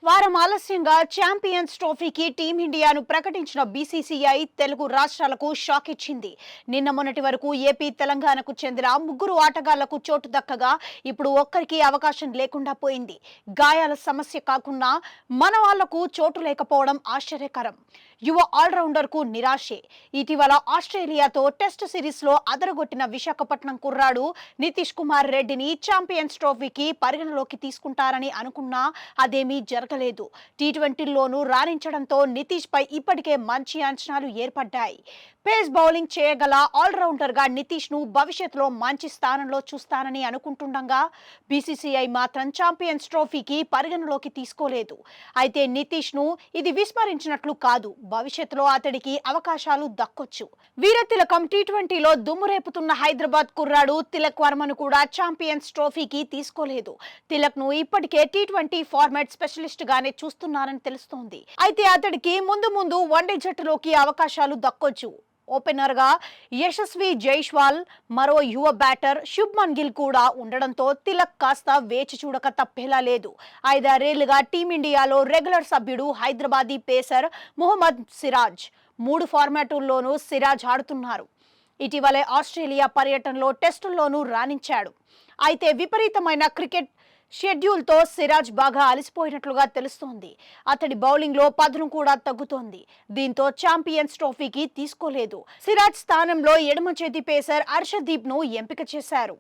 వారం ఆలస్యంగా ఛాంపియన్స్ ట్రోఫీకి టీమిండియాను ప్రకటించిన బీసీసీఐ తెలుగు రాష్ట్రాలకు షాక్ ఇచ్చింది. నిన్న మొన్నటి వరకు ఏపీ, తెలంగాణకు చెందిన ముగ్గురు ఆటగాళ్లకు చోటు దక్కగా ఇప్పుడు ఒక్కరికి అవకాశం లేకుండా పోయింది. గాయాల సమస్య కాకుండా మన వాళ్లకు చోటు లేకపోవడం ఆశ్చర్యకరం. యువ ఆల్రౌండర్ కు నిరాశే. ఇటీవల ఆస్ట్రేలియాతో టెస్ట్ సిరీస్ లో అదరగొట్టిన విశాఖపట్నం కుర్రాడు నితీష్ కుమార్ రెడ్డిని ఛాంపియన్స్ ట్రోఫీకి పరిగణలోకి తీసుకుంటారని అనుకున్నా అదేమీ జరగలేదు. టీ20లోనూ రాణించడంతో నితీష్ పై ఇప్పటికే మంచి అంచనాలు ఏర్పడ్డాయి. పేస్ బౌలింగ్ చేయగల ఆల్రౌండర్ గా నితీష్ ను భవిష్యత్తులో మంచి స్థానంలో చూస్తానని అనుకుంటుండగా బీసీసీఐ మాత్రం ఛాంపియన్స్ ట్రోఫీకి పరిగణలోకి తీసుకోలేదు. అయితే నితీష్ ను ఇది విస్మరించినట్లు కాదు, భవిష్యత్తులో అతడికి అవకాశాలు దక్కొచ్చు. వీరతిలకం టీ20లో దుమ్మురేపుతున్న హైదరాబాద్ కుర్రాడు తిలక్ వర్మను కూడా ఛాంపియన్స్ ట్రోఫీకి తీసుకోలేదు. తిలక్ ను ఇప్పటికే టీ20 ఫార్మాట్ స్పెషలిస్ట్ గానే చూస్తున్నారని తెలుస్తోంది. అయితే అతడికి ముందు వన్డే జట్టులోకి అవకాశాలు దక్కొచ్చు. ఓపెనర్ గా యశస్వి జైస్వాల్, మరో యువ బ్యాటర్ శుభ్మన్ గిల్ కూడా ఉండడంతో తిలక్ కాస్త వేచి చూడక తప్పేలా లేదు. 5-6 ఏళ్లుగా టీమిండియాలో రెగ్యులర్ సభ్యుడు హైదరాబాదీ పేసర్ మొహమ్మద్ సిరాజ్. 3 ఫార్మాటుల్లోనూ సిరాజ్ ఆడుతున్నారు. ఇటీవలే ఆస్ట్రేలియా పర్యటనలో టెస్టుల్లోనూ రాణించాడు. అయితే విపరీతమైన క్రికెట్ షెడ్యూల్తో సిరాజ్ బాగా అలసిపోయినట్లుగా తెలుస్తోంది. అతడి బౌలింగ్లో పదును కూడా తగ్గుతోంది. దీంతో ఛాంపియన్స్ ట్రోఫీకి తీసుకోలేదు. సిరాజ్ స్థానంలో ఎడమ చేతి పేసర్ హర్షదీప్ ను ఎంపిక చేశారు.